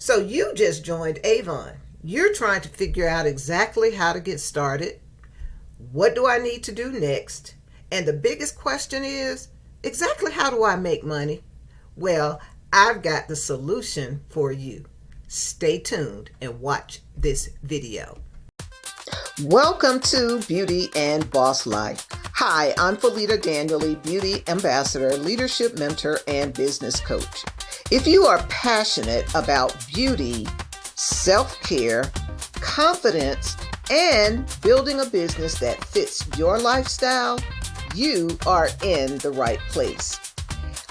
So you just joined Avon. You're trying to figure out exactly how to get started. What do I need to do next? And the biggest question is, exactly how do I make money? Well, I've got the solution for you. Stay tuned and watch this video. Welcome to Beauty and Boss Life. Hi, I'm Felita Daniele, Beauty Ambassador, Leadership Mentor, and Business Coach. If you are passionate about beauty, self-care, confidence, and building a business that fits your lifestyle, you are in the right place.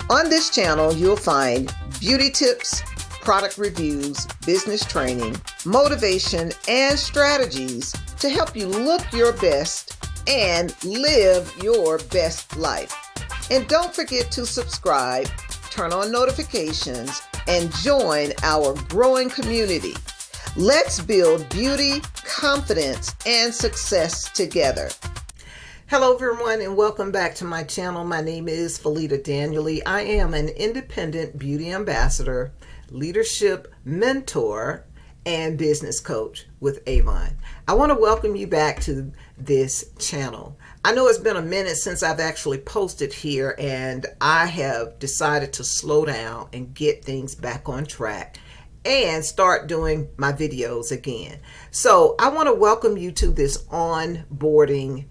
On this channel, you'll find beauty tips, product reviews, business training, motivation, and strategies to help you look your best and live your best life. And don't forget to subscribe, turn on notifications, and join our growing community. Let's build beauty, confidence, and success together. Hello everyone, and welcome back to my channel. My name is Felita Daniele. I am an independent beauty ambassador, leadership mentor, and business coach with Avon. I want to welcome you back to this channel. I know it's been a minute since I've actually posted here, and I have decided to slow down and get things back on track and start doing my videos again. So I want to welcome you to this onboarding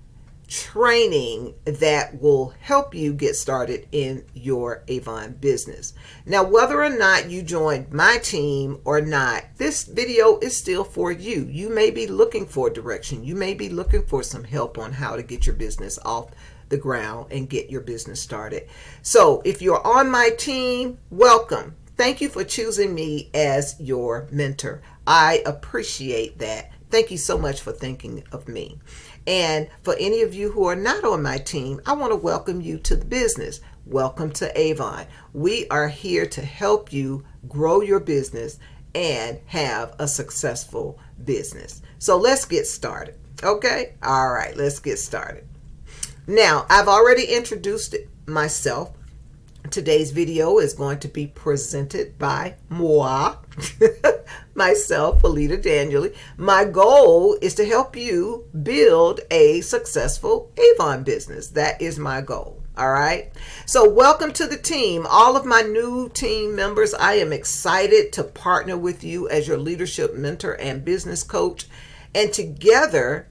training that will help you get started in your Avon business. Now, whether or not you joined my team or not, this video is still for you. You may be looking for direction. You may be looking for some help on how to get your business off the ground and get your business started. So if you're on my team, welcome. Thank you for choosing me as your mentor. I appreciate that. Thank you so much for thinking of me. And for any of you who are not on my team, I want to welcome you to the business. Welcome to Avon. We are here to help you grow your business and have a successful business. So let's get started. Okay? All right, let's get started. Now, I've already introduced myself. Today's video is going to be presented by moi, myself, Felita Daniele. My goal is to help you build a successful Avon business. That is my goal. All right. So welcome to the team. All of my new team members, I am excited to partner with you as your leadership mentor and business coach. And together,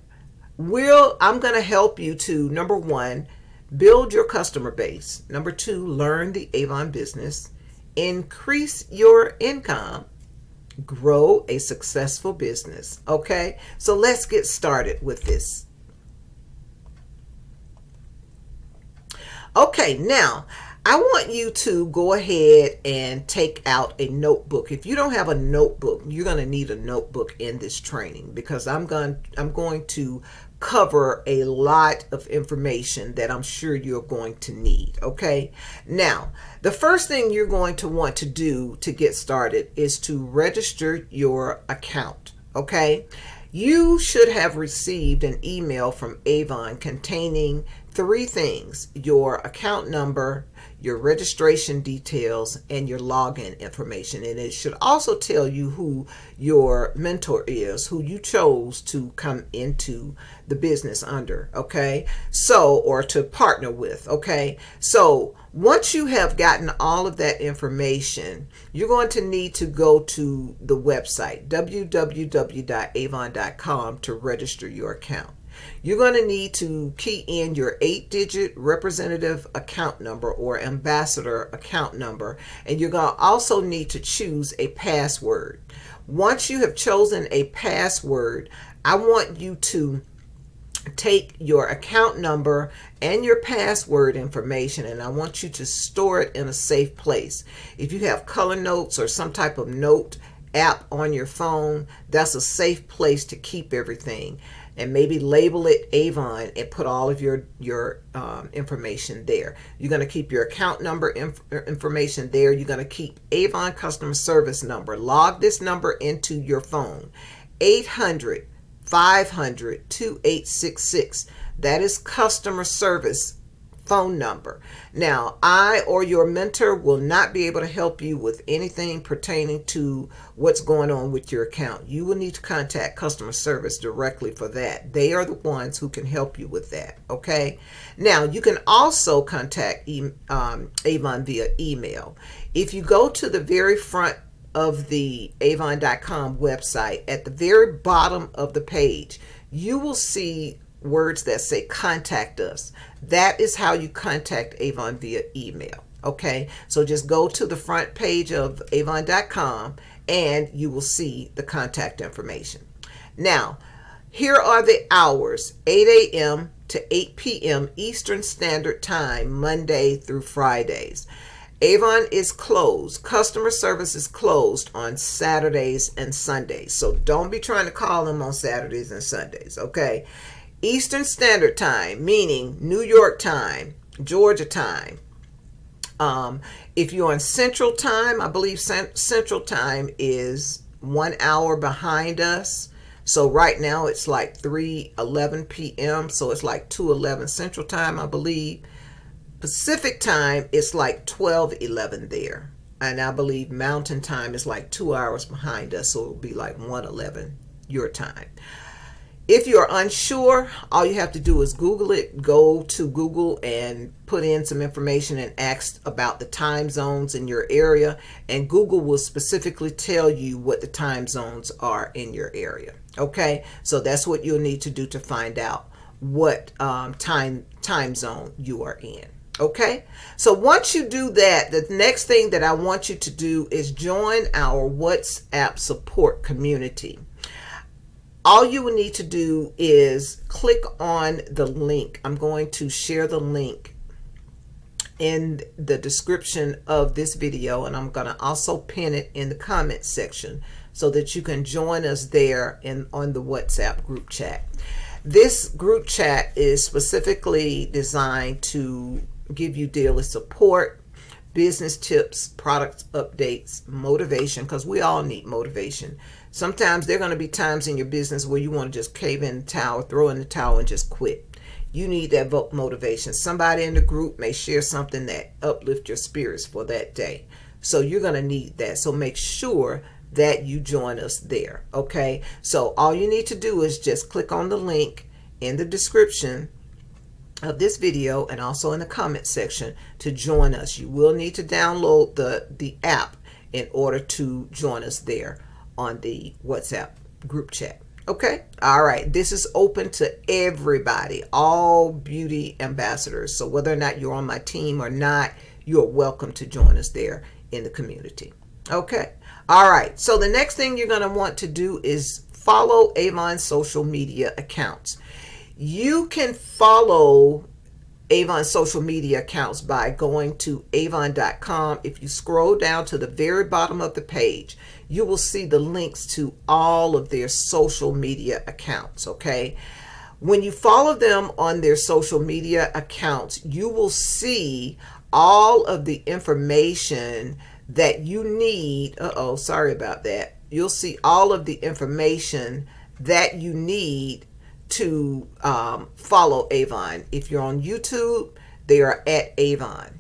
I'm going to help you to, number one, build your customer base. Number two, learn the Avon business, increase your income, grow a successful business. Okay, so let's get started with this. Okay, now I want you to go ahead and take out a notebook. If you don't have a notebook, you're going to need a notebook in this training because I'm going to cover a lot of information that I'm sure you're going to need. Okay, now the first thing you're going to want to do to get started is to register your account. Okay, you should have received an email from Avon containing three things: your account number, your registration details, and your login information. And it should also tell you who your mentor is, who you chose to come into the business under. Okay, so, or to partner with. Okay, so once you have gotten all of that information, you're going to need to go to the website www.avon.com to register your account. You're going to need to key in your 8-digit representative account number or ambassador account number, and you're going to also need to choose a password. Once you have chosen a password, I want you to take your account number and your password information, and I want you to store it in a safe place. If you have color notes or some type of note app on your phone, that's a safe place to keep everything. And maybe label it Avon and put all of your information there. You're going to keep your account number information there. You're going to keep Avon customer service number. Log this number into your phone. 800-500-2866. That is customer service phone number. Now, I or your mentor will not be able to help you with anything pertaining to what's going on with your account. You will need to contact customer service directly for that. They are the ones who can help you with that, okay? Now, you can also contact Avon via email. If you go to the very front of the avon.com website, at the very bottom of the page, you will see words that say contact us. That is how you contact Avon via email. Okay, so just go to the front page of avon.com and you will see the contact information. Now, here are the hours: 8 a.m. to 8 p.m. Eastern Standard Time, Monday through Fridays. Avon is closed. Customer service is closed on Saturdays and Sundays. So don't be trying to call them on Saturdays and Sundays, okay? Eastern Standard Time, meaning New York time, Georgia time. If you're on Central Time, I believe Central Time is 1 hour behind us. So right now it's like 3:11 p.m. So it's like 2:11 Central Time, I believe. Pacific Time is like 12:11 there. And I believe Mountain Time is like 2 hours behind us. So it'll be like 1:11 your time. If you're unsure, all you have to do is Google it. Go to Google and put in some information and ask about the time zones in your area. And Google will specifically tell you what the time zones are in your area. Okay, so that's what you'll need to do to find out what time zone you are in. Okay, so once you do that, the next thing that I want you to do is join our WhatsApp support community. All you will need to do is click on the link. I'm going to share the link in the description of this video, and I'm going to also pin it in the comment section so that you can join us there on the WhatsApp group chat. This group chat is specifically designed to give you daily support, business tips, product updates, motivation, because we all need motivation. Sometimes there are going to be times in your business where you want to just cave in the towel, throw in the towel, and just quit. You need that motivation. Somebody in the group may share something that uplifts your spirits for that day. So you're going to need that. So make sure that you join us there. Okay. So all you need to do is just click on the link in the description of this video and also in the comment section to join us. You will need to download the app in order to join us there on the WhatsApp group chat. Okay. All right. This is open to everybody, all beauty ambassadors. So whether or not you're on my team or not, you're welcome to join us there in the community. Okay. All right. So the next thing you're going to want to do is follow Avon's social media accounts. You can follow Avon social media accounts by going to avon.com. If you scroll down to the very bottom of the page, you will see the links to all of their social media accounts. Okay. When you follow them on their social media accounts, you will see all of the information that you need. Sorry about that. You'll see all of the information that you need to follow Avon. If you're on YouTube, they are at Avon.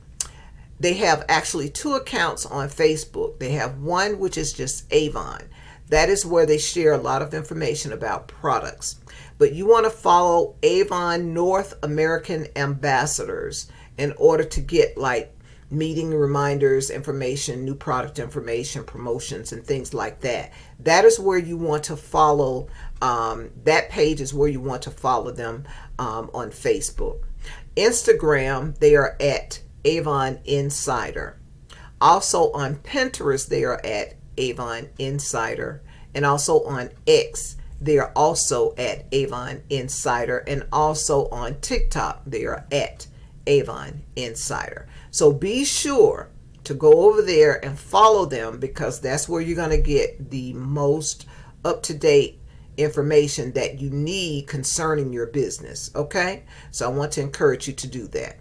They have actually 2 accounts on Facebook. They have one which is just Avon. That is where they share a lot of information about products. But you want to follow Avon North American Ambassadors in order to get like meeting reminders, information, new product information, promotions, and things like that. That is where you want to follow. That page is where you want to follow them on Facebook. Instagram, they are at Avon Insider. Also on Pinterest, they are at Avon Insider. And also on X, they are also at Avon Insider. And also on TikTok, they are at Avon Insider. So be sure to go over there and follow them, because that's where you're going to get the most up-to-date information that you need concerning your business. Okay, so I want to encourage you to do that.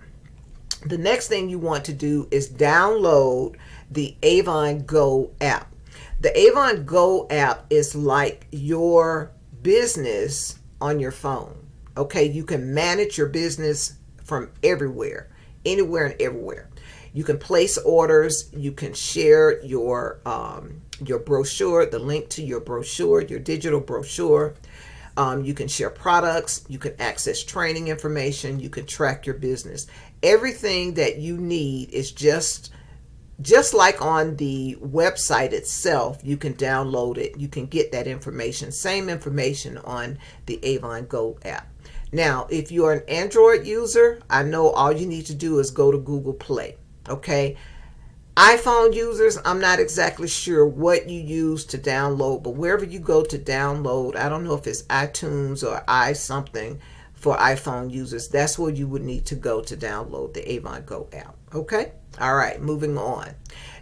The next thing you want to do is download the Avon Go app. The Avon Go app is like your business on your phone. Okay, you can manage your business from everywhere. anywhere and everywhere. You can place orders. You can share your brochure, the link to your brochure, your digital brochure. You can share products. You can access training information. You can track your business. Everything that you need is just like on the website itself. You can download it. You can get that information. Same information on the Avon Go app. Now, if you're an Android user, I know all you need to do is go to Google Play. Okay. iPhone users, I'm not exactly sure what you use to download, but wherever you go to download, I don't know if it's iTunes or something for iPhone users, that's where you would need to go to download the Avon Go app. Okay? All right, moving on.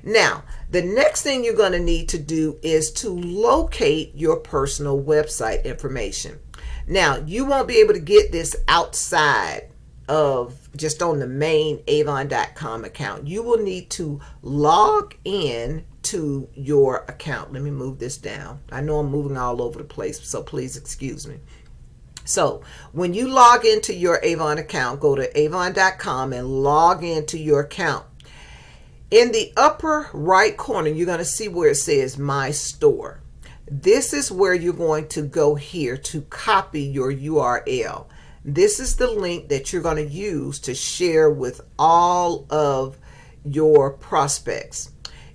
Now, the next thing you're going to need to do is to locate your personal website information. Now, you won't be able to get this outside of just on the main avon.com account. You will need to log in to your account. Let me move this down. I know I'm moving all over the place, so please excuse me. So when you log into your Avon account, go to avon.com and log into your account. In the upper right corner, you're going to see where it says My Store. This is where you're going to go here to copy your URL. This is the link that you're going to use to share with all of your prospects.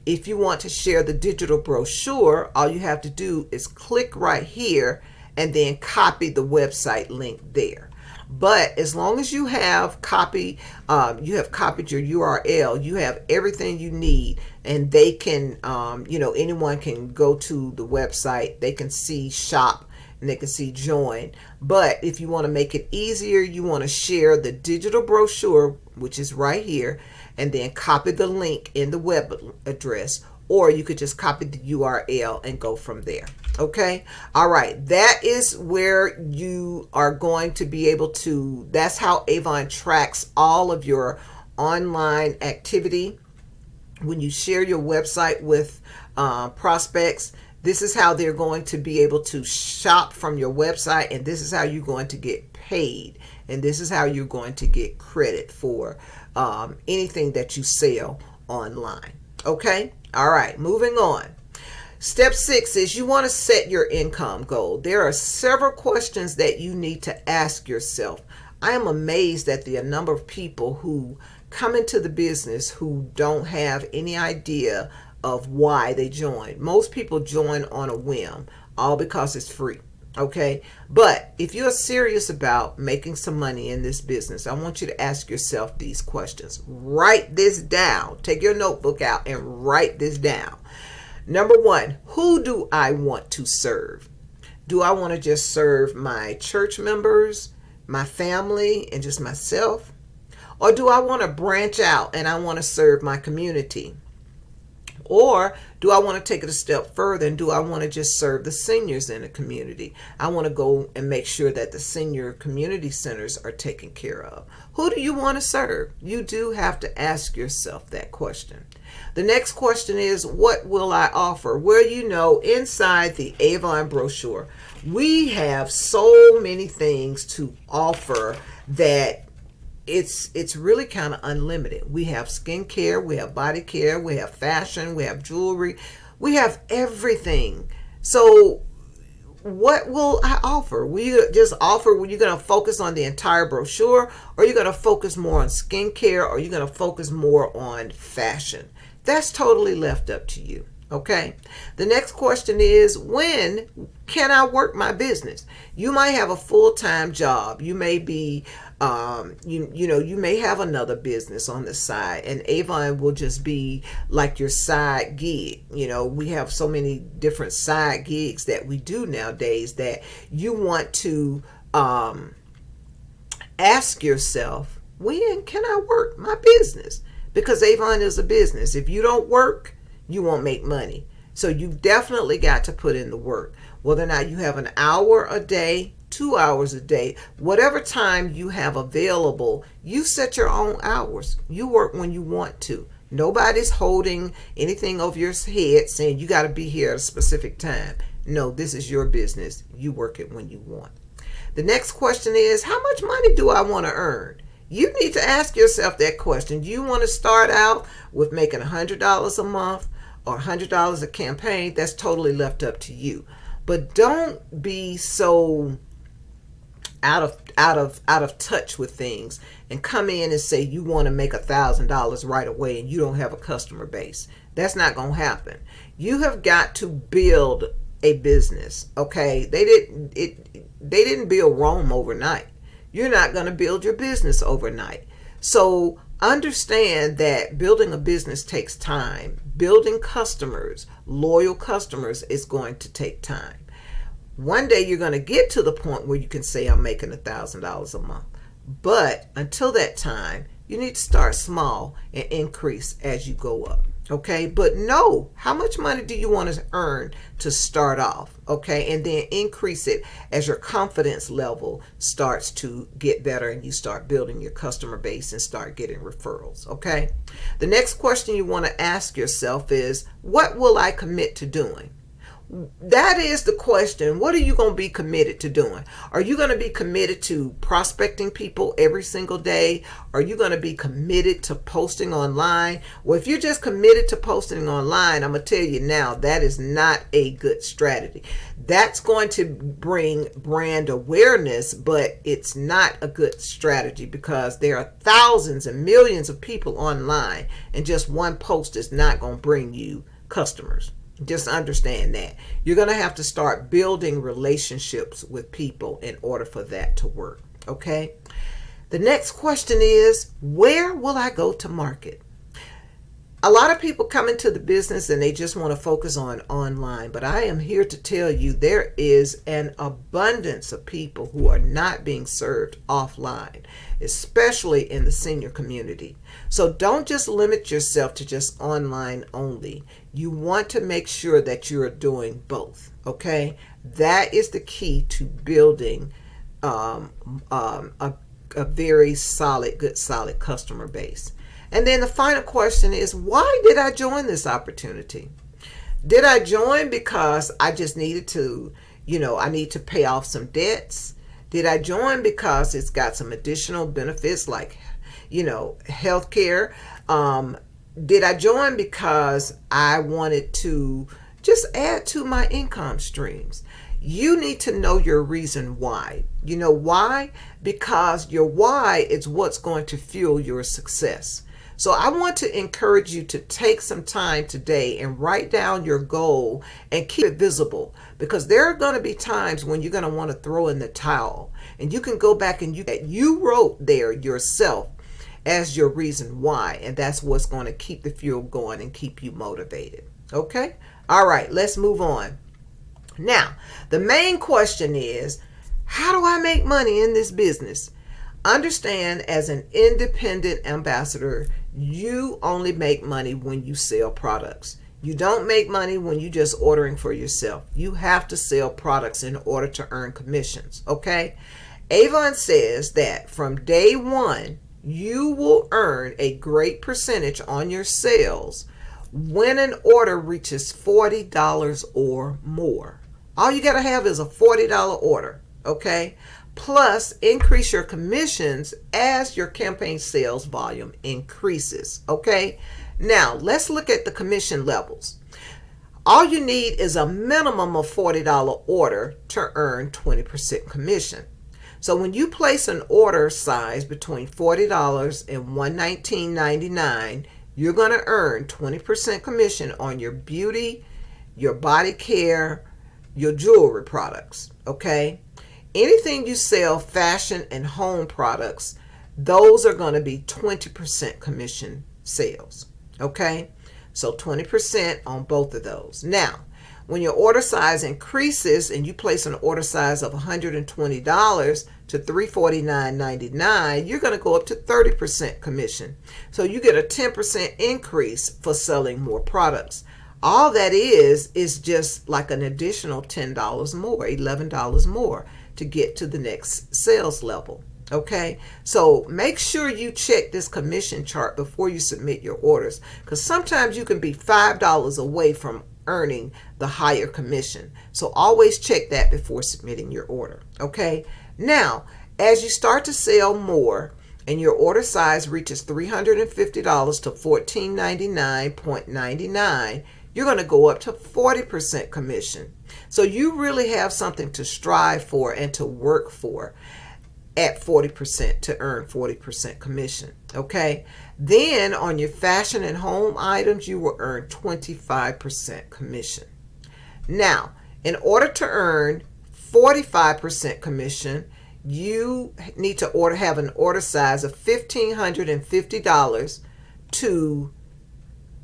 If you want to share the digital brochure, all you have to do is click right here and then copy the website link there. But as long as you have copied your URL, you have everything you need, and they can, anyone can go to the website. They can see shop and they can see join. But if you want to make it easier, you want to share the digital brochure, which is right here, and then copy the link in the web address, or you could just copy the URL and go from there. Okay. All right. That is where you are going to be able to, that's how Avon tracks all of your online activity. When you share your website with prospects, this is how they're going to be able to shop from your website, and this is how you're going to get paid, and this is how you're going to get credit for anything that you sell online. Okay. All right. Moving on. Step 6 is you want to set your income goal. There are several questions that you need to ask yourself. I am amazed at the number of people who come into the business who don't have any idea of why they join. Most people join on a whim, all because it's free. Okay. But if you're serious about making some money in this business, I want you to ask yourself these questions. Write this down. Take your notebook out and write this down. Number 1, who do I want to serve? Do I want to just serve my church members, my family, and just myself? Or do I want to branch out and I want to serve my community? Or do I want to take it a step further and do I want to just serve the seniors in the community? I want to go and make sure that the senior community centers are taken care of. Who do you want to serve? You do have to ask yourself that question. The next question is, what will I offer? Well, inside the Avon brochure, we have so many things to offer that it's really kind of unlimited. We have skincare, we have body care, we have fashion, we have jewelry, we have everything. So what will I offer? Will you just offer, were you going to focus on the entire brochure, or are you going to focus more on skincare, or are you going to focus more on fashion? That's totally left up to you. Okay. The next question is, when can I work my business? You might have a full-time job. You may be, you may have another business on the side, and Avon will just be like your side gig. We have so many different side gigs that we do nowadays that you want to ask yourself, when can I work my business? Because Avon is a business. If you don't work, you won't make money. So you've definitely got to put in the work. Whether or not you have an hour a day, 2 hours a day, whatever time you have available, you set your own hours. You work when you want to. Nobody's holding anything over your head saying you got to be here at a specific time. No, this is your business. You work it when you want. The next question is, how much money do I want to earn? You need to ask yourself that question. Do you want to start out with making $100 a month or $100 a campaign? That's totally left up to you. But don't be so out of touch with things and come in and say you want to make $1,000 right away and you don't have a customer base. That's not going to happen. You have got to build a business. Okay, they didn't build Rome overnight. You're not going to build your business overnight. So understand that building a business takes time. Building customers, loyal customers, is going to take time. One day you're going to get to the point where you can say I'm making $1,000 a month. But until that time, you need to start small and increase as you go up. Okay, but know how much money do you want to earn to start off, okay, and then increase it as your confidence level starts to get better and you start building your customer base and start getting referrals, okay? The next question you want to ask yourself is, what will I commit to doing? That is the question. What are you going to be committed to doing? Are you going to be committed to prospecting people every single day? Are you going to be committed to posting online? Well, if you're just committed to posting online, I'm going to tell you now, that is not a good strategy. That's going to bring brand awareness, but it's not a good strategy because there are thousands and millions of people online, and just one post is not going to bring you customers. Just understand that. You're going to have to start building relationships with people in order for that to work. Okay. The next question is, where will I go to market? A lot of people come into the business and they just want to focus on online, but I am here to tell you there is an abundance of people who are not being served offline, especially in the senior community. So don't just limit yourself to just online only. You want to make sure that you're doing both, okay? That is the key to building a very solid, good, solid customer base. And then the final question is, why did I join this opportunity? Did I join because I just needed to, I need to pay off some debts? Did I join because it's got some additional benefits like, health care? Did I join because I wanted to just add to my income streams? You need to know your reason why. You know why? Because your why is what's going to fuel your success. So I want to encourage you to take some time today and write down your goal and keep it visible, because there are going to be times when you're going to want to throw in the towel, and you can go back and you wrote there yourself as your reason why, and that's what's going to keep the fuel going and keep you motivated. Okay? All right, let's move on. Now, the main question is, how do I make money in this business? Understand, as an independent ambassador, you only make money when you sell products. You don't make money when you're just ordering for yourself. You have to sell products in order to earn commissions, okay? Avon says that from day one, you will earn a great percentage on your sales when an order reaches $40 or more. All you got to have is a $40 order, okay? Plus, increase your commissions as your campaign sales volume increases, okay? Now, let's look at the commission levels. All you need is a minimum of $40 order to earn 20% commission. So when you place an order size between $40 and $119.99, you're going to earn 20% commission on your beauty, your body care, your jewelry products, okay? Anything you sell, fashion and home products, those are going to be 20% commission sales, okay? So 20% on both of those. Now, when your order size increases and you place an order size of $120 to $349.99, you're going to go up to 30% commission. So you get a 10% increase for selling more products. All that is just like an additional $10 more, $11 more to get to the next sales level. Okay, so make sure you check this commission chart before you submit your orders, because sometimes you can be $5 away from earning the higher commission. So always check that before submitting your order. Okay, now as you start to sell more, and your order size reaches $350 to $1499.99, you're going to go up to 40% commission. So you really have something to strive for and to work for at 40% to earn 40% commission. Okay. Then on your fashion and home items, you will earn 25% commission. Now, in order to earn 45% commission, you need to have an order size of $1,550 to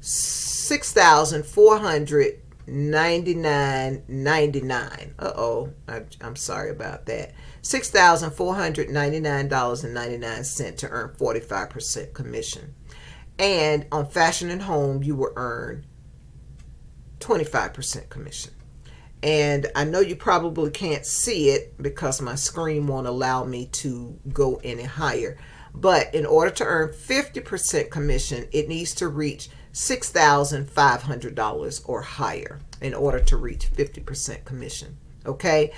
$6,499.99. I'm sorry about that. $6,499.99 to earn 45% commission. And on fashion and home, you will earn 25% commission. And I know you probably can't see it because my screen won't allow me to go any higher. But in order to earn 50% commission, it needs to reach $6,500 or higher in order to reach 50% commission. Okay,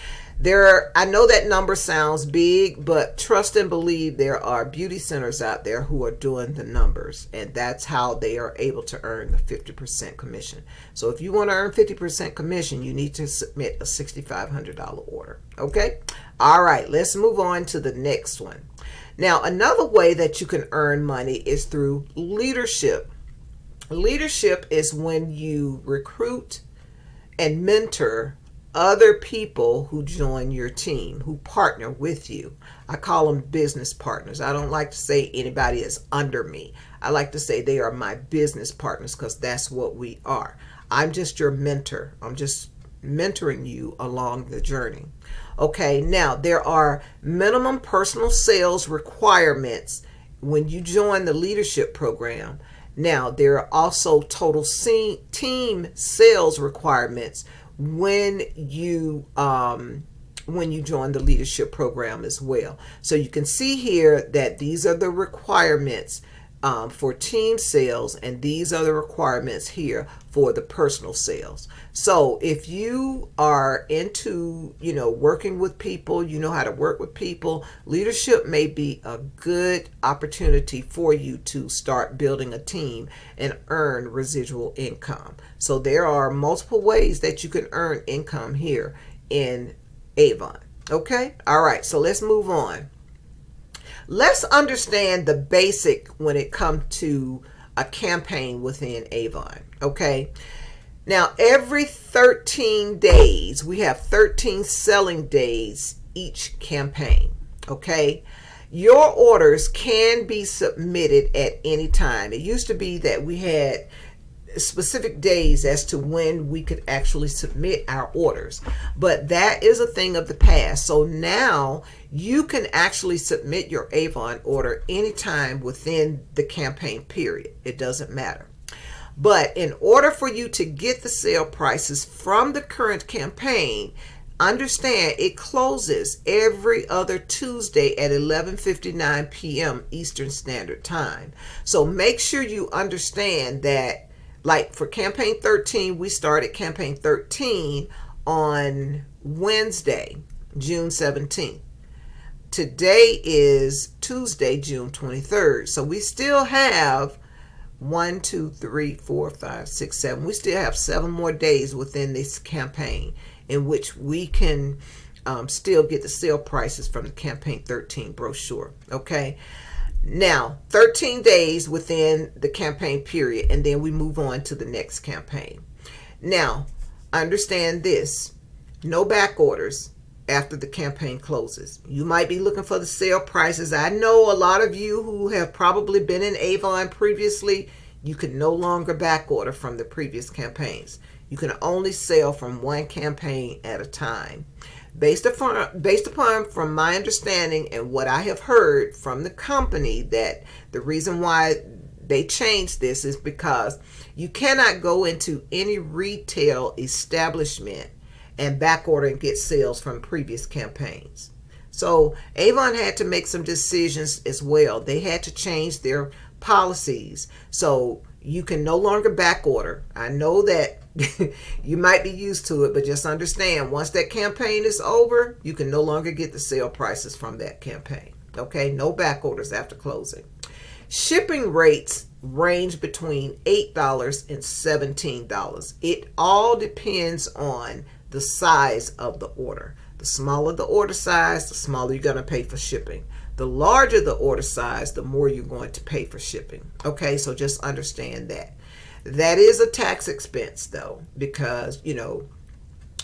I know that number sounds big, but trust and believe there are beauty centers out there who are doing the numbers, and that's how they are able to earn the 50% commission. So if you want to earn 50% commission, you need to submit a $6,500 order. Okay, all right, let's move on to the next one. Now, another way that you can earn money is through leadership. Leadership is when you recruit and mentor other people who join your team, who partner with you. I call them business partners. I don't like to say anybody is under me. I like to say they are my business partners because that's what we are. I'm just your mentor. I'm just mentoring you along the journey. Okay, now there are minimum personal sales requirements when you join the leadership program. Now, there are also total team sales requirements when you join the leadership program as well. So you can see here that these are the requirements for team sales, and these are the requirements here for the personal sales. So if you are into, working with people, you know how to work with people, leadership may be a good opportunity for you to start building a team and earn residual income. So there are multiple ways that you can earn income here in Avon. Okay. All right. So let's move on. Let's understand the basic when it comes to a campaign within Avon. Okay. Now, every 13 days, we have 13 selling days each campaign. Okay. Your orders can be submitted at any time. It used to be that we had specific days as to when we could actually submit our orders, but that is a thing of the past. So now you can actually submit your Avon order anytime within the campaign period. It doesn't matter. But in order for you to get the sale prices from the current campaign, understand it closes every other Tuesday at 11:59 p.m. Eastern Standard Time. So make sure you understand that, like for campaign 13, we started campaign 13 on Wednesday, June 17th. Today is Tuesday, June 23rd. So we still have 1, 2, 3, 4, 5, 6, 7. We still have 7 more days within this campaign in which we can still get the sale prices from the campaign 13 brochure. Okay. Now, 13 days within the campaign period, and then we move on to the next campaign. Now, understand this. No back orders after the campaign closes. You might be looking for the sale prices. I know a lot of you who have probably been in Avon previously, you can no longer back order from the previous campaigns. You can only sell from one campaign at a time. Based upon from my understanding and what I have heard from the company, that the reason why they changed this is because you cannot go into any retail establishment and back order and get sales from previous campaigns. So Avon had to make some decisions as well. They had to change their policies. So you can no longer back order. I know that you might be used to it, but just understand, once that campaign is over, you can no longer get the sale prices from that campaign. Okay, no back orders after closing. Shipping rates range between $8 and $17. It all depends on the size of the order. The smaller the order size, the smaller you're going to pay for shipping. The larger the order size, the more you're going to pay for shipping. Okay, so just understand that. That is a tax expense though, because,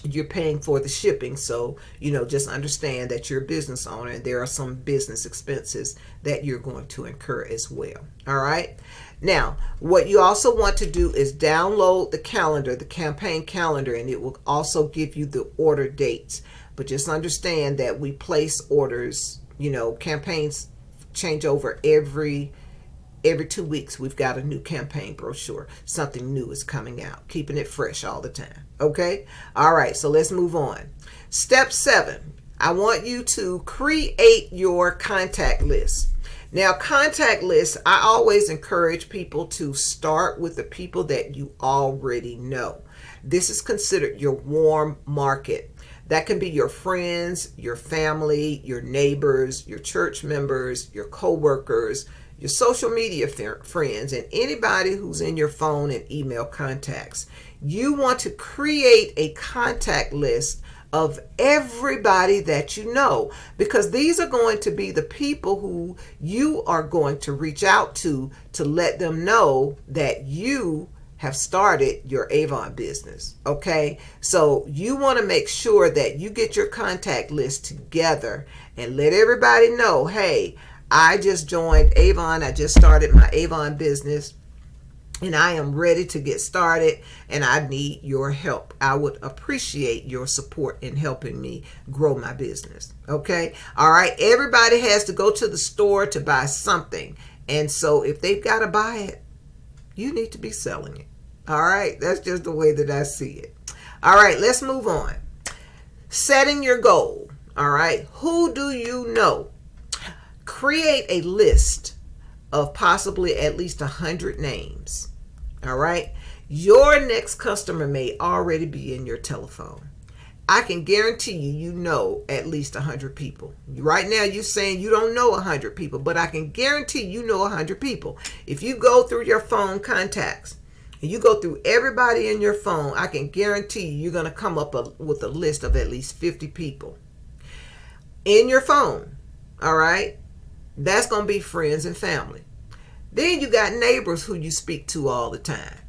you're paying for the shipping. So, just understand that you're a business owner and there are some business expenses that you're going to incur as well. All right. Now, what you also want to do is download the calendar, the campaign calendar, and it will also give you the order dates. But just understand that we place orders, campaigns change over every 2 weeks. We've got a new campaign brochure. Something new is coming out, keeping it fresh all the time. Okay. All right. So let's move on. Step 7. I want you to create your contact list. Now, contact lists, I always encourage people to start with the people that you already know. This is considered your warm market. That can be your friends, your family, your neighbors, your church members, your coworkers, your social media friends, and anybody who's in your phone and email contacts. You want to create a contact list of everybody that you know, because these are going to be the people who you are going to reach out to let them know that you have started your Avon business. Okay, so you want to make sure that you get your contact list together and let everybody know, hey, I just joined Avon. I just started my Avon business and I am ready to get started and I need your help. I would appreciate your support in helping me grow my business. Okay. All right. Everybody has to go to the store to buy something. And so if they've got to buy it, you need to be selling it. All right. That's just the way that I see it. All right. Let's move on. Setting your goal. All right. Who do you know? Create a list of possibly at least 100 names. All right. Your next customer may already be in your telephone. I can guarantee you know at least 100 people. Right now you're saying you don't know 100 people, but I can guarantee you know 100 people. If you go through your phone contacts and you go through everybody in your phone, I can guarantee you're going to come up with a list of at least 50 people in your phone. All right. That's going to be friends and family. Then you got neighbors who you speak to all the time.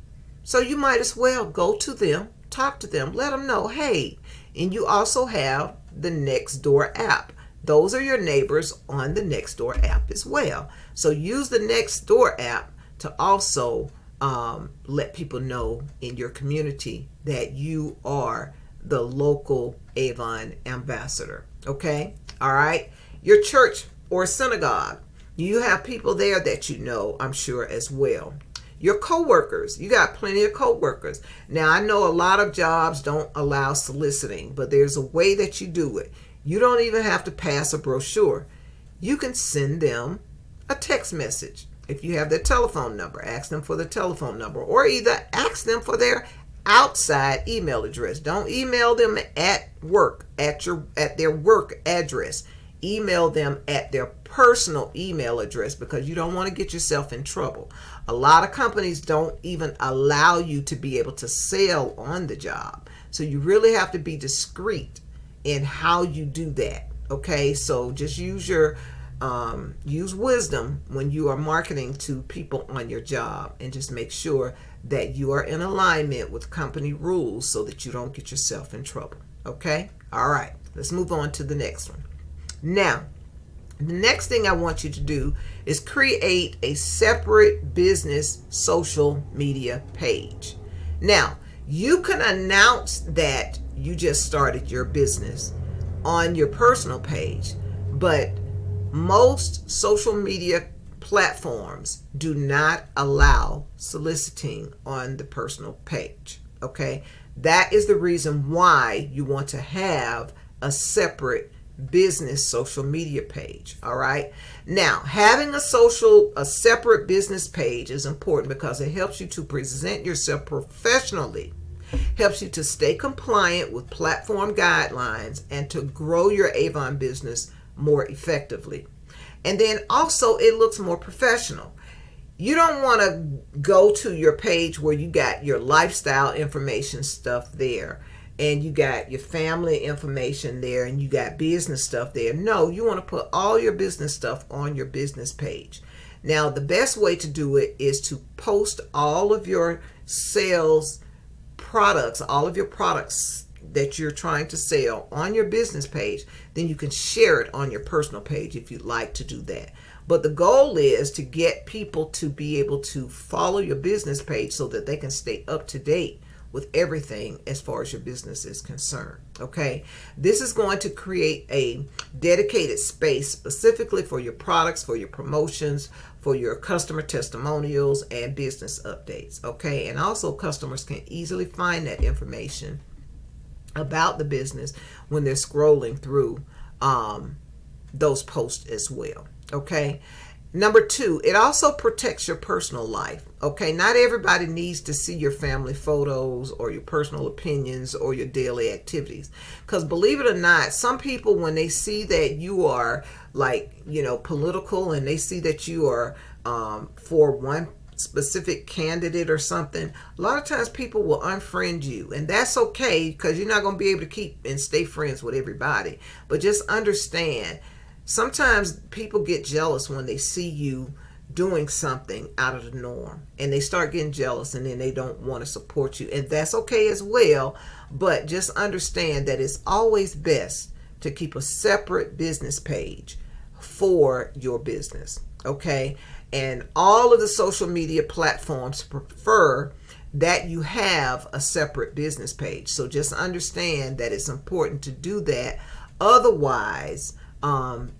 So you might as well go to them, talk to them, let them know, hey, and you also have the Nextdoor app. Those are your neighbors on the Nextdoor app as well. So use the Nextdoor app to also let people know in your community that you are the local Avon ambassador. Okay. All right. Your church or synagogue, you have people there that you know, I'm sure, as well. Your coworkers, you got plenty of coworkers. Now, I know a lot of jobs don't allow soliciting, but there's a way that you do it. You don't even have to pass a brochure. You can send them a text message. If you have their telephone number, ask them for the telephone number, or either ask them for their outside email address. Don't email them at work, at their work address. Email them at their personal email address, because you don't want to get yourself in trouble. A lot of companies don't even allow you to be able to sell on the job. So you really have to be discreet in how you do that. Okay, so just use wisdom when you are marketing to people on your job, and just make sure that you are in alignment with company rules so that you don't get yourself in trouble. Okay, all right, let's move on to the next one. Now, the next thing I want you to do is create a separate business social media page. Now, you can announce that you just started your business on your personal page, but most social media platforms do not allow soliciting on the personal page. Okay, that is the reason why you want to have a separate business social media page. All right. Now, having a separate business page is important because it helps you to present yourself professionally, helps you to stay compliant with platform guidelines, and to grow your Avon business more effectively. And then also it looks more professional. You don't want to go to your page where you got your lifestyle information stuff there and you got your family information there and you got business stuff there. No, you want to put all your business stuff on your business page. Now, the best way to do it is to post all of your sales products, all of your products that you're trying to sell on your business page. Then you can share it on your personal page if you'd like to do that. But the goal is to get people to be able to follow your business page so that they can stay up to date with everything as far as your business is concerned. Okay, this is going to create a dedicated space specifically for your products, for your promotions, for your customer testimonials and business updates. Okay, and also customers can easily find that information about the business when they're scrolling through those posts as well. Okay, number 2, it also protects your personal life. Okay, not everybody needs to see your family photos or your personal opinions or your daily activities, because believe it or not, some people, when they see that you are like, political, and they see that you are for one specific candidate or something, a lot of times people will unfriend you, and that's okay, because you're not going to be able to keep and stay friends with everybody. But just understand, sometimes people get jealous when they see you doing something out of the norm, and they start getting jealous, and then they don't want to support you, and that's okay as well. But just understand that it's always best to keep a separate business page for your business. Okay, and all of the social media platforms prefer that you have a separate business page. So just understand that it's important to do that. Otherwise,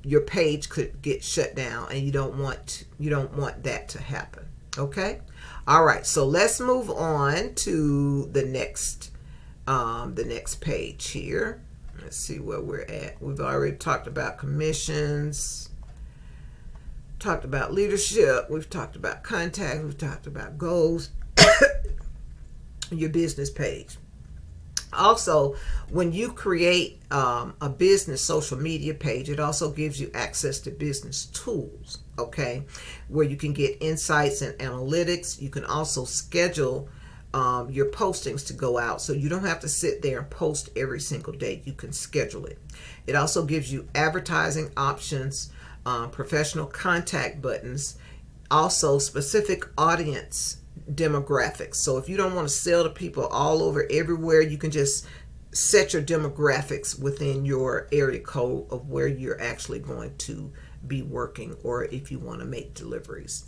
your page could get shut down, and you don't want that to happen. Okay, all right. So let's move on to the next page here. Let's see where we're at. We've already talked about commissions, talked about leadership, we've talked about contact, we've talked about goals. Your business page. Also, when you create a business social media page, it also gives you access to business tools, okay, where you can get insights and analytics. You can also schedule your postings to go out, so you don't have to sit there and post every single day. You can schedule it. It also gives you advertising options, professional contact buttons, also specific audience demographics. So if you don't want to sell to people all over everywhere, you can just set your demographics within your area code of where you're actually going to be working, or if you want to make deliveries.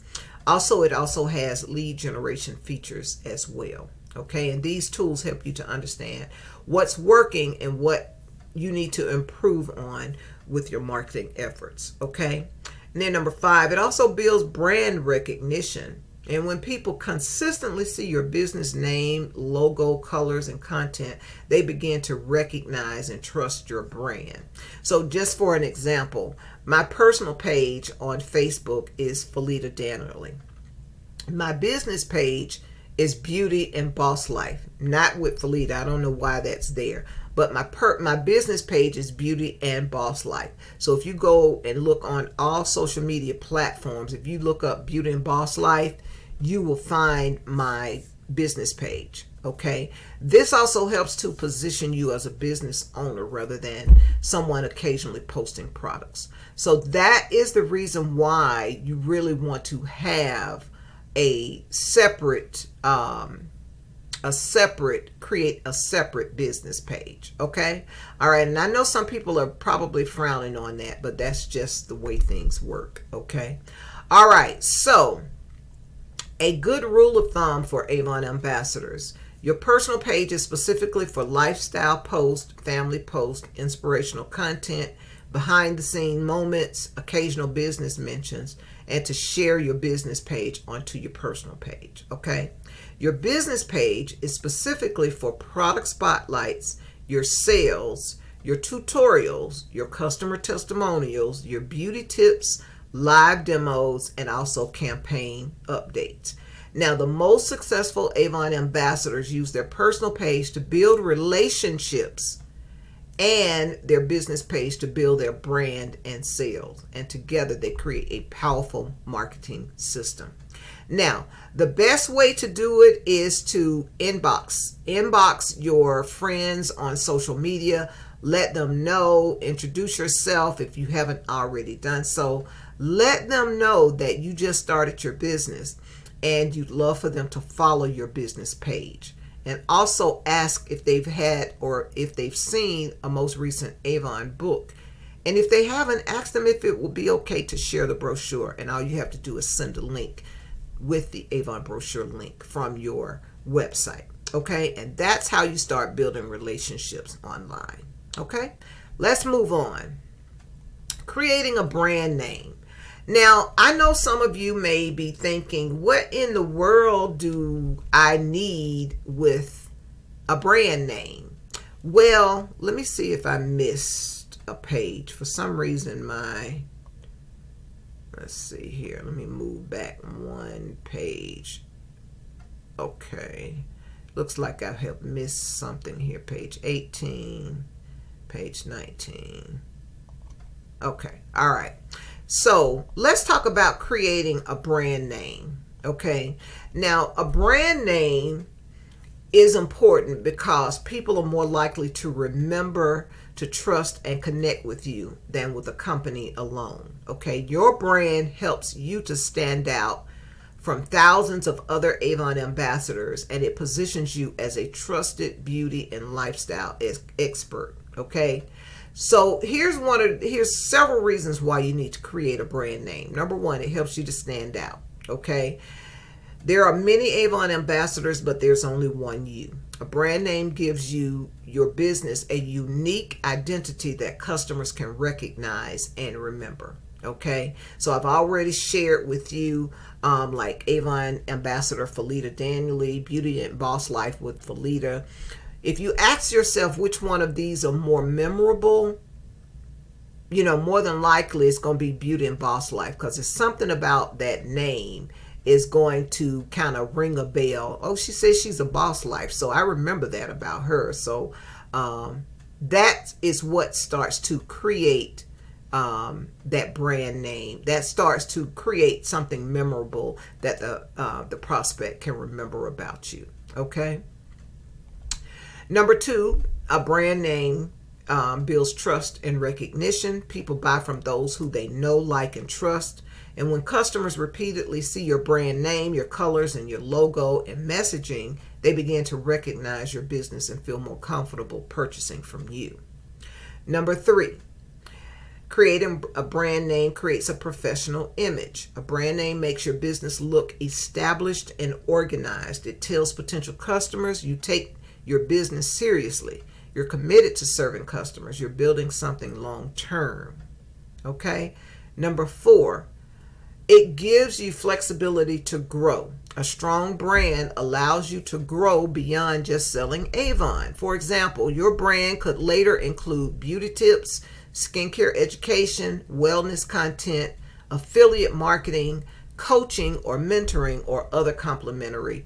Also, it also has lead generation features as well. Okay, and these tools help you to understand what's working and what you need to improve on with your marketing efforts. Okay, and then number 5, it also builds brand recognition. And when people consistently see your business name, logo, colors, and content, they begin to recognize and trust your brand. So just for an example, my personal page on Facebook is Felita Dannerly. My business page is Beauty and Boss Life, not with Felita. I don't know why that's there. But my business page is Beauty and Boss Life. So if you go and look on all social media platforms, if you look up Beauty and Boss Life, you will find my business page. Okay, this also helps to position you as a business owner rather than someone occasionally posting products. So that is the reason why you really want to have a separate create a separate business page. Okay, all right. And I know some people are probably frowning on that, but that's just the way things work. Okay, all right. So a good rule of thumb for Avon ambassadors: your personal page is specifically for lifestyle posts, family posts, inspirational content, behind the scene moments, occasional business mentions, and to share your business page onto your personal page. Okay, your business page is specifically for product spotlights, your sales, your tutorials, your customer testimonials, your beauty tips, live demos, and also campaign updates. Now, the most successful Avon ambassadors use their personal page to build relationships and their business page to build their brand and sales. And together they create a powerful marketing system. Now, the best way to do it is to inbox your friends on social media. Let them know, introduce yourself if you haven't already done so. Let them know that you just started your business and you'd love for them to follow your business page. And also ask if they've had or if they've seen a most recent Avon book. And if they haven't, ask them if it will be okay to share the brochure. And all you have to do is send a link with the Avon brochure link from your website. Okay? And that's how you start building relationships online. Okay? Let's move on. Creating a brand name. Now, I know some of you may be thinking, what in the world do I need with a brand name? Well, let me see if I missed a page. For some reason, let's see here. Let me move back one page. Okay. Looks like I have missed something here. Page 18, page 19. Okay. All right. So let's talk about creating a brand name. Okay. Now, a brand name is important because people are more likely to remember, to trust, and connect with you than with a company alone. Okay. Your brand helps you to stand out from thousands of other Avon ambassadors, and it positions you as a trusted beauty and lifestyle expert. Okay. So here's several reasons why you need to create a brand name. Number one, it helps you to stand out. Okay. There are many Avon ambassadors, but there's only one you. A brand name gives you, your business, a unique identity that customers can recognize and remember. Okay. So I've already shared with you like Avon Ambassador Felita Daniely, Beauty and Boss Life with Felita. If you ask yourself which one of these are more memorable, more than likely it's going to be Beauty and Boss Life, because it's something about that name is going to kind of ring a bell. Oh, she says she's a boss life, so I remember that about her. So that is what starts to create that brand name. That starts to create something memorable that the prospect can remember about you. Okay. Number two, a brand name builds trust and recognition. People buy from those who they know, like, and trust. And when customers repeatedly see your brand name, your colors, and your logo and messaging, they begin to recognize your business and feel more comfortable purchasing from you. Number three, creating a brand name creates a professional image. A brand name makes your business look established and organized. It tells potential customers you take your business seriously. You're committed to serving customers. You're building something long term. Okay. Number four, it gives you flexibility to grow. A strong brand allows you to grow beyond just selling Avon. For example, your brand could later include beauty tips, skincare education, wellness content, affiliate marketing, coaching or mentoring, or other complementary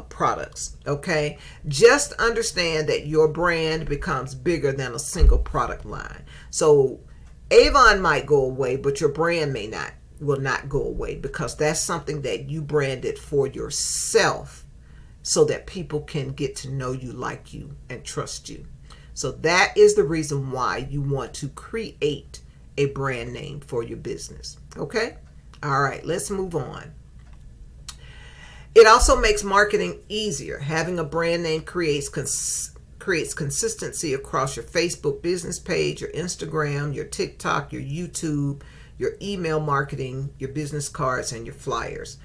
products. Okay. Just understand that your brand becomes bigger than a single product line. So Avon might go away, but your brand will not go away, because that's something that you branded for yourself so that people can get to know you, like you, and trust you. So that is the reason why you want to create a brand name for your business. Okay. All right. Let's move on. It also makes marketing easier. Having a brand name creates consistency across your Facebook business page, your Instagram, your TikTok, your YouTube, your email marketing, your business cards, and your flyers.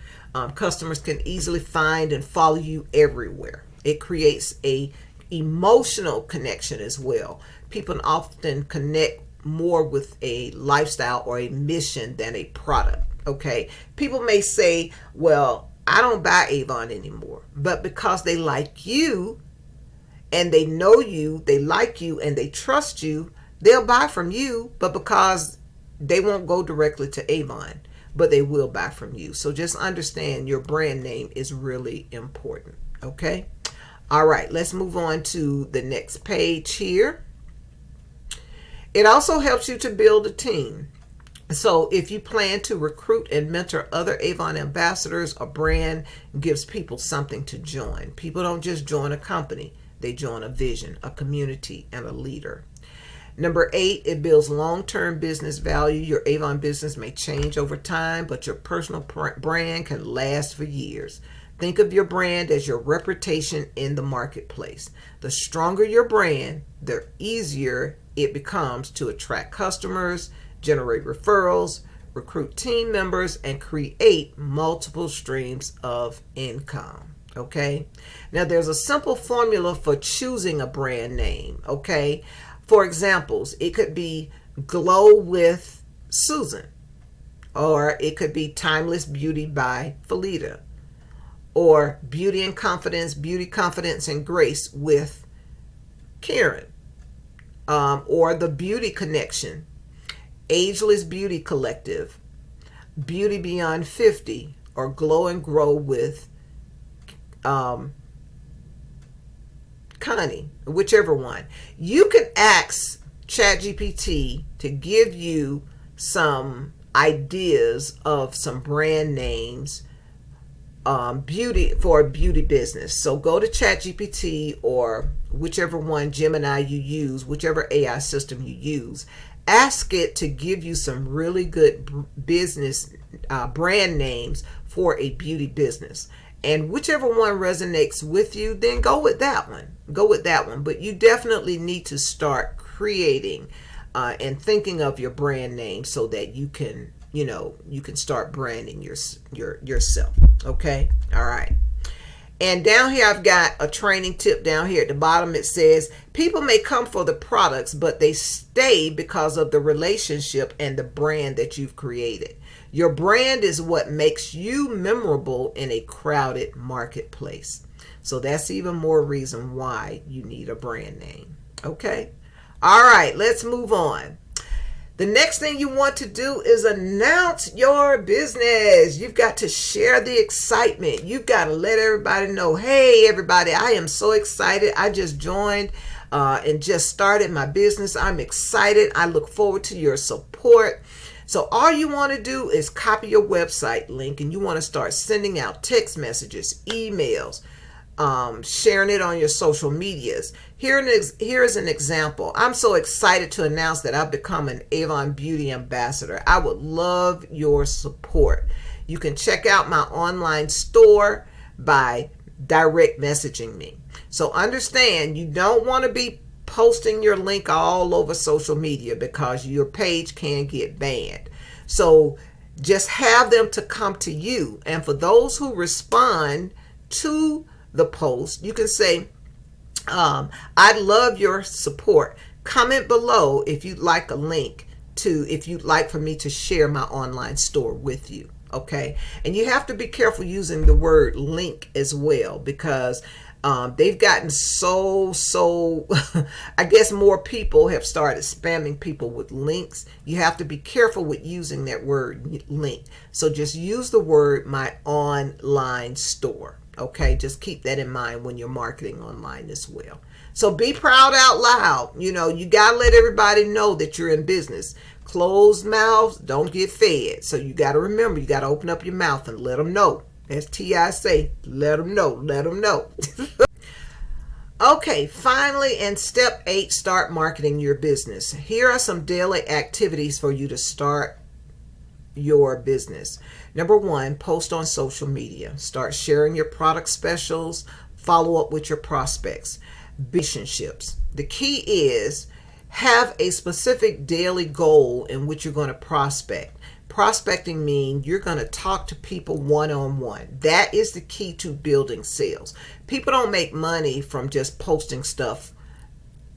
Customers can easily find and follow you everywhere. It creates a emotional connection as well. People often connect more with a lifestyle or a mission than a product. Okay. People may say, well, I don't buy Avon anymore, but because they like you and they know you, they like you, and they trust you, they'll buy from you. But because they won't go directly to Avon, but they will buy from you. So just understand your brand name is really important. Okay. All right. Let's move on to the next page here. It also helps you to build a team. So if you plan to recruit and mentor other Avon ambassadors, a brand gives people something to join. People don't just join a company, they join a vision, a community, and a leader. Number 8, it builds long-term business value. Your Avon business may change over time, but your personal brand can last for years. Think of your brand as your reputation in the marketplace. The stronger your brand, the easier it becomes to attract customers, generate referrals, recruit team members, and create multiple streams of income. Okay. Now there's a simple formula for choosing a brand name. Okay. For examples, it could be Glow with Susan, or it could be Timeless Beauty by Felita, or Beauty and Confidence, Beauty, Confidence, and Grace with Karen, or The Beauty Connection, Ageless Beauty Collective, Beauty Beyond 50, or Glow and Grow with Connie, whichever one. You can ask ChatGPT to give you some ideas of some brand names, beauty for a beauty business. So go to ChatGPT or whichever one, Gemini, you use, whichever AI system you use. Ask it to give you some really good business brand names for a beauty business. And whichever one resonates with you, then go with that one. Go with that one. But you definitely need to start creating and thinking of your brand name so that you can, you can start branding yourself. Okay. All right. And down here, I've got a training tip down here at the bottom. It says, people may come for the products, but they stay because of the relationship and the brand that you've created. Your brand is what makes you memorable in a crowded marketplace. So that's even more reason why you need a brand name. Okay. All right, let's move on. The next thing you want to do is announce your business. You've got to share the excitement. You've got to let everybody know, hey, everybody, I am so excited. I just joined and just started my business. I'm excited. I look forward to your support. So all you want to do is copy your website link, and you want to start sending out text messages, emails, sharing it on your social medias. Here is an example. I'm so excited to announce that I've become an Avon Beauty Ambassador. I would love your support. You can check out my online store by direct messaging me. So understand, you don't want to be posting your link all over social media because your page can get banned. So just have them to come to you. And for those who respond to the post, you can say, I'd love your support. Comment below if you'd like a link to, if you'd like for me to share my online store with you. Okay. And you have to be careful using the word link as well, because they've gotten so I guess more people have started spamming people with links. You have to be careful with using that word link. So just use the word my online store. Okay, just keep that in mind when you're marketing online as well. So be proud out loud. You got to let everybody know that you're in business. Closed mouths don't get fed. So you got to remember, you got to open up your mouth and let them know. As T.I. say, let them know, let them know. Okay, finally, in step 8, start marketing your business. Here are some daily activities for you to start your business. Number 1, post on social media. Start sharing your product specials. Follow up with your prospects. Relationships. The key is have a specific daily goal in which you're going to prospect. Prospecting means you're going to talk to people one-on-one. That is the key to building sales. People don't make money from just posting stuff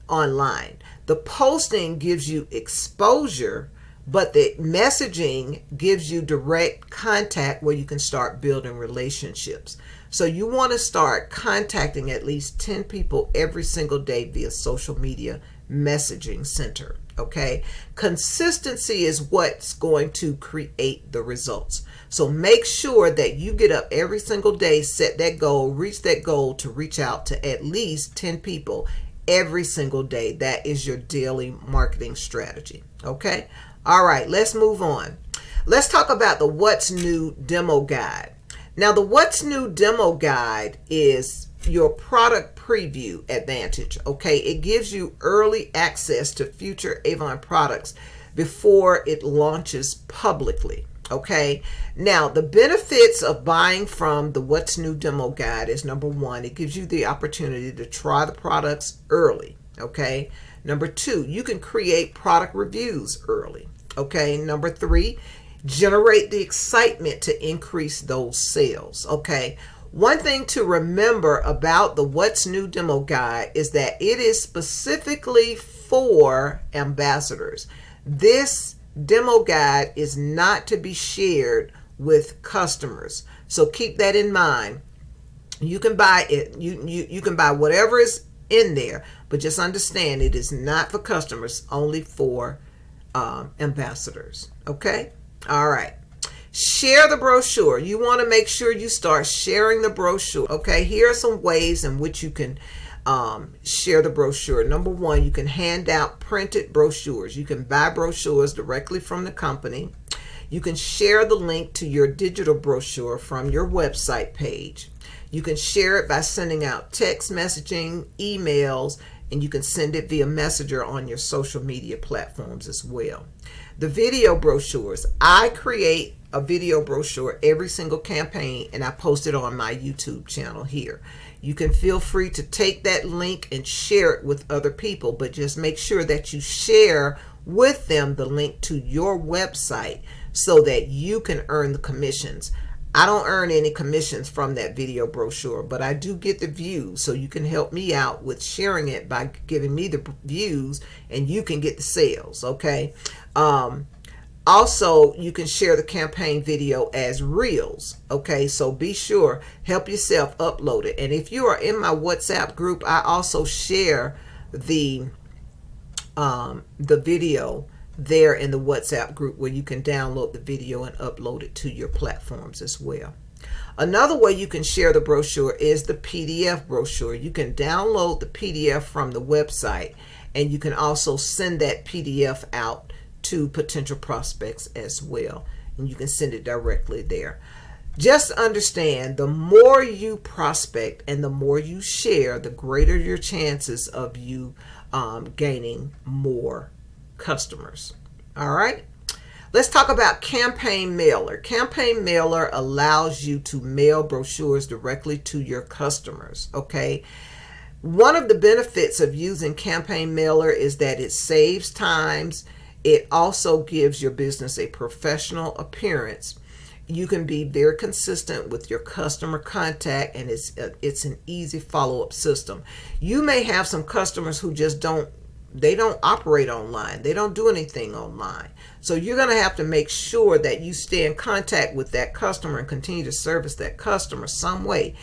online. The posting gives you exposure, but the messaging gives you direct contact where you can start building relationships. So you want to start contacting at least 10 people every single day via social media messaging center. Okay. Consistency is what's going to create the results. So make sure that you get up every single day, set that goal, reach that goal to reach out to at least 10 people every single day. That is your daily marketing strategy. Okay. All right, let's move on. Let's talk about the What's New demo guide. Now, the What's New demo guide is your product preview advantage. Okay, it gives you early access to future Avon products before it launches publicly. Okay, now the benefits of buying from the What's New demo guide is, number one, it gives you the opportunity to try the products early. Okay, number two, you can create product reviews early. Okay, number three, generate the excitement to increase those sales. Okay, one thing to remember about the What's New demo guide is that it is specifically for ambassadors. This demo guide is not to be shared with customers, so keep that in mind. You can buy it, you can buy whatever is in there, but just understand it is not for customers, only for ambassadors. Okay, all right. Share the brochure. You want to make sure you start sharing the brochure. Okay, here are some ways in which you can share the brochure. Number one, you can hand out printed brochures. You can buy brochures directly from the company. You can share the link to your digital brochure from your website page. You can share it by sending out text messaging, emails, and you can send it via Messenger on your social media platforms as well. The video brochures. I create a video brochure every single campaign, and I post it on my YouTube channel here. You can feel free to take that link and share it with other people, but just make sure that you share with them the link to your website so that you can earn the commissions. I don't earn any commissions from that video brochure, but I do get the views, so you can help me out with sharing it by giving me the views, and you can get the sales. Okay. Also, you can share the campaign video as reels. Okay, so be sure, help yourself upload it. And if you are in my WhatsApp group, I also share the video there in the WhatsApp group, where you can download the video and upload it to your platforms as well. Another way you can share the brochure is the PDF brochure. You can download the PDF from the website, and you can also send that PDF out to potential prospects as well, and you can send it directly there. Just understand, the more you prospect and the more you share, the greater your chances of you gaining more customers. All right, let's talk about campaign mailer. Campaign mailer allows you to mail brochures directly to your customers. Okay, one of the benefits of using campaign mailer is that it saves times. It also gives your business a professional appearance. You can be very consistent with your customer contact, and it's an easy follow-up system. You may have some customers who just don't operate online. They don't do anything online. So you're going to have to make sure that you stay in contact with that customer and continue to service that customer some way.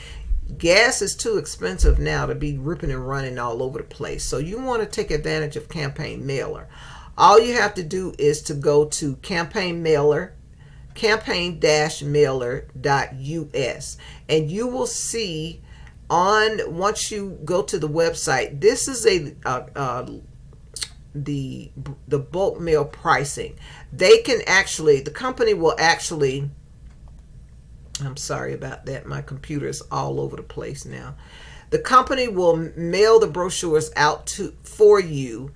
Gas is too expensive now to be ripping and running all over the place. So you want to take advantage of campaign mailer. All you have to do is to go to campaign-mailer.us, and you will see once you go to the website, this is the bulk mail pricing. They can actually, the company will actually, I'm sorry about that, my computer is all over the place now. The company will mail the brochures out for you.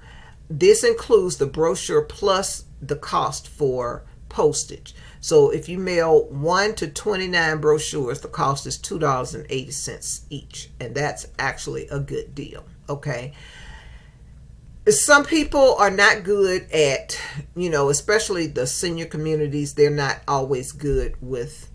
This includes the brochure plus the cost for postage. So if you mail 1 to 29 brochures, the cost is $2.80 each, and that's actually a good deal. Okay, some people are not good at, especially the senior communities, they're not always good with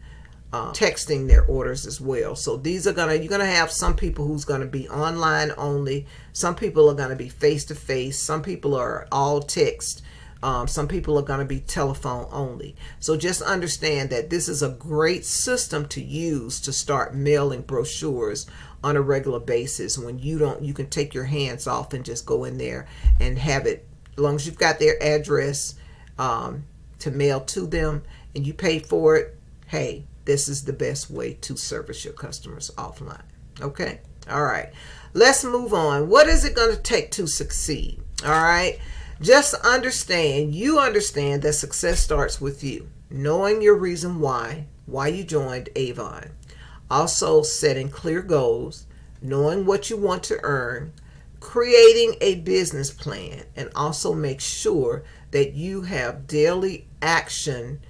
texting their orders as well. So you're gonna have some people who's gonna be online only. Some people are gonna be face to face. Some people are all text. Some people are gonna be telephone only. So just understand that this is a great system to use to start mailing brochures on a regular basis. When you can take your hands off and just go in there and have it, as long as you've got their address to mail to them and you pay for it. Hey, this is the best way to service your customers offline. Okay, all right. let's move on. What is it going to take to succeed? All right. Just understand, you understand that success starts with you. Knowing your reason why you joined Avon. Also setting clear goals, knowing what you want to earn, creating a business plan, and also make sure that you have daily action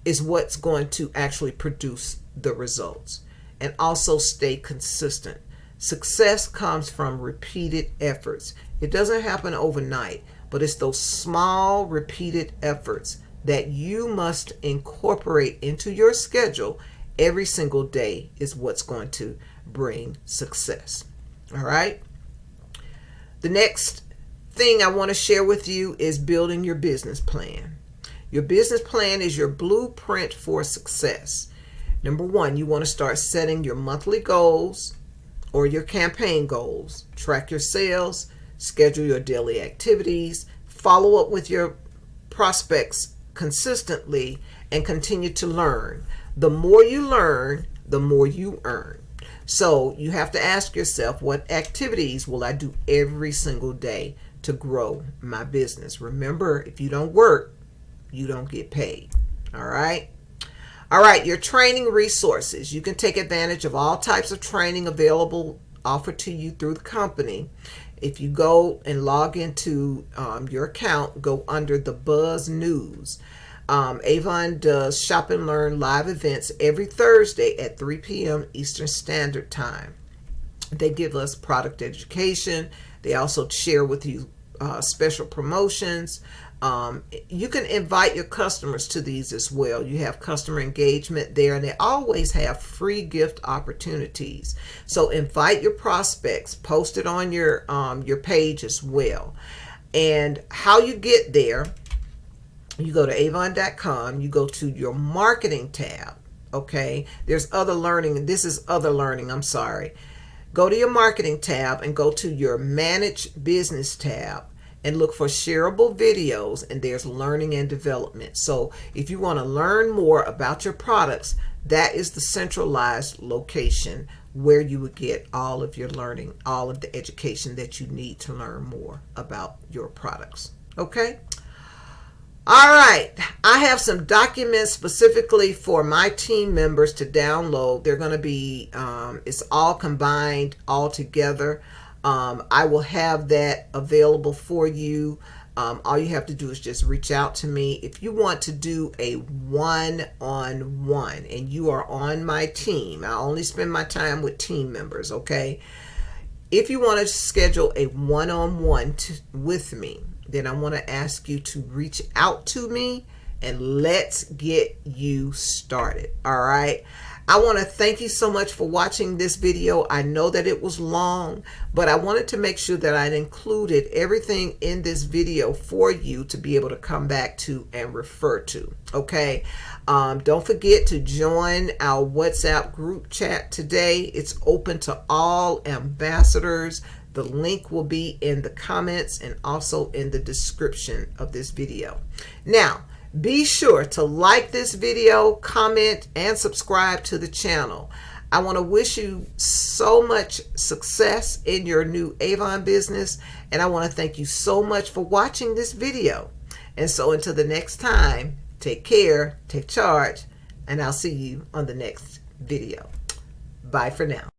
is what's going to actually produce the results. And also stay consistent. Success comes from repeated efforts. It doesn't happen overnight, but it's those small repeated efforts that you must incorporate into your schedule every single day is what's going to bring success. All right. The next thing I want to share with you is building your business plan. Your business plan is your blueprint for success. Number one, you want to start setting your monthly goals or your campaign goals. Track your sales, schedule your daily activities, follow up with your prospects consistently, and continue to learn. The more you learn, the more you earn. So you have to ask yourself, what activities will I do every single day to grow my business? Remember, if you don't work, you don't get paid. All right. All right, your training resources. You can take advantage of all types of training available, offered to you through the company. If you go and log into your account, go under the Buzz News. Avon does Shop and Learn live events every Thursday at 3 p.m. Eastern Standard Time. They give us product education. They also share with you special promotions. You can invite your customers to these as well. You have customer engagement there, and they always have free gift opportunities. So invite your prospects, post it on your page as well. And how you get there, you go to avon.com, you go to your marketing tab. Okay, there's other learning. This is other learning. I'm sorry. Go to your marketing tab and go to your manage business tab and look for shareable videos, and there's learning and development. So if you want to learn more about your products, that is the centralized location where you would get all of your learning, all of the education that you need to learn more about your products. Okay. All right, I have some documents specifically for my team members to download. They're going to be, it's all combined all together. I will have that available for you. All you have to do is just reach out to me. If you want to do a one-on-one and you are on my team, I only spend my time with team members, okay? If you want to schedule a one-on-one with me, then I want to ask you to reach out to me and let's get you started. All right. I want to thank you so much for watching this video. I know that it was long, but I wanted to make sure that I'd included everything in this video for you to be able to come back to and refer to. Okay. Don't forget to join our WhatsApp group chat today. It's open to all ambassadors. The link will be in the comments and also in the description of this video. Now, be sure to like this video, comment, and subscribe to the channel. I want to wish you so much success in your new Avon business, and I want to thank you so much for watching this video. And so until the next time, take care, take charge, and I'll see you on the next video. Bye for now.